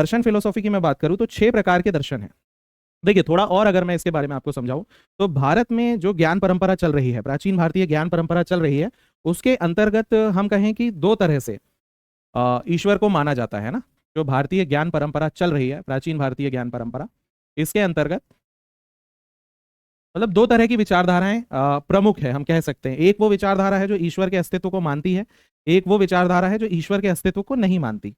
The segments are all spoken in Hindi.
दर्शन फिलोसॉफी की मैं बात करूं तो 6 प्रकार के दर्शन हैं। देखिए थोड़ा और अगर मैं इसके बारे में आपको समझाऊं तो भारत में जो ज्ञान परंपरा चल रही है, प्राचीन भारतीय ज्ञान परंपरा चल रही है, उसके अंतर्गत हम कहें कि 2 तरह से ईश्वर को माना जाता है ना। जो भारतीय ज्ञान परंपरा चल रही है, प्राचीन भारतीय ज्ञान परंपरा, इसके अंतर्गत मतलब 2 तरह की विचारधाराएं प्रमुख है, हम कह सकते हैं। एक वो विचारधारा है जो ईश्वर के अस्तित्व को मानती है, एक वो विचारधारा है जो ईश्वर के अस्तित्व को नहीं मानती।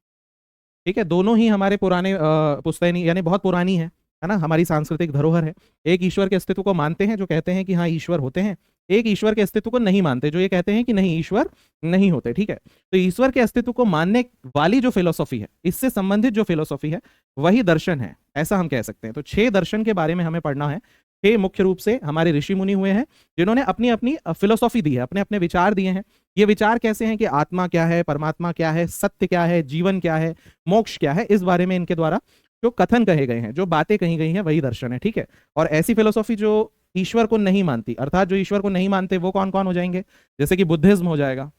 ठीक है, दोनों ही हमारे पुराने पुश्तैनी यानी बहुत पुरानी है ना, हमारी सांस्कृतिक धरोहर है। एक ईश्वर के अस्तित्व को मानते हैं जो कहते हैं कि हाँ ईश्वर होते हैं, एक ईश्वर के अस्तित्व को नहीं मानते जो ये कहते हैं कि नहीं ईश्वर नहीं होते। ठीक है, तो ईश्वर के अस्तित्व को मानने वाली जो फिलोसॉफी है, इससे संबंधित जो फिलोसॉफी है, वही दर्शन है, ऐसा हम कह सकते हैं। तो 6 दर्शन के बारे में हमें पढ़ना है। 6 मुख्य रूप से हमारे ऋषि मुनि हुए हैं जिन्होंने अपनी अपनी फिलोसॉफी दी है, अपने अपने विचार दिए हैं। ये विचार कैसे हैं कि आत्मा क्या है, परमात्मा क्या है, सत्य क्या है, जीवन क्या है, मोक्ष क्या है, इस बारे में इनके द्वारा जो कथन कहे गए हैं, जो बातें कही गई हैं, वही दर्शन है। ठीक है, और ऐसी फिलोसॉफी जो ईश्वर को नहीं मानती, अर्थात जो ईश्वर को नहीं मानते वो कौन कौन हो जाएंगे, जैसे कि बुद्धिज्म हो जाएगा,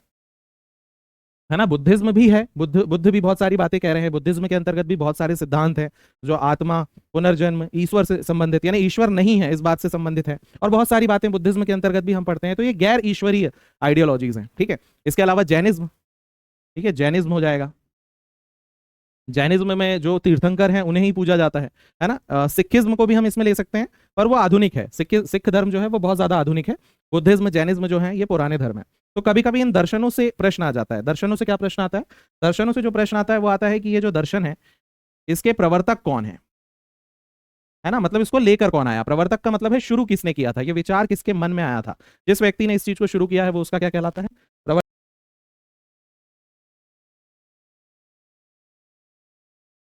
है ना। बुद्धिज्म भी है, बुद्ध भी बहुत सारी बातें कह रहे हैं। बुद्धिज्म के अंतर्गत भी बहुत सारे सिद्धांत हैं जो आत्मा, पुनर्जन्म, ईश्वर से संबंधित, यानी ईश्वर नहीं है इस बात से संबंधित है, और बहुत सारी बातें बुद्धिज्म के अंतर्गत भी हम पढ़ते हैं। तो ये गैर ईश्वरीय आइडियोलॉजीज हैं। ठीक है, इसके अलावा जैनिज्म, ठीक है, जैनिज्म हो जाएगा। जैनिज्म में जो तीर्थंकर हैं उन्हें ही पूजा जाता है ना। सिखिज्म को भी हम इसमें ले सकते हैं, पर वो आधुनिक है। सिख धर्म जो है वो बहुत ज्यादा आधुनिक है। बुद्धिज्म, जैनिज्म जो है ये पुराने धर्म है। तो कभी कभी इन दर्शनों से प्रश्न आ जाता है। दर्शनों से क्या प्रश्न आता है? दर्शनों से जो प्रश्न आता है वो आता है कि ये जो दर्शन है इसके प्रवर्तक कौन है ना, मतलब इसको लेकर कौन आया। प्रवर्तक का मतलब है शुरू किसने किया था, ये विचार किसके मन में आया था। जिस व्यक्ति ने इस चीज को शुरू किया है वो उसका क्या कहलाता है?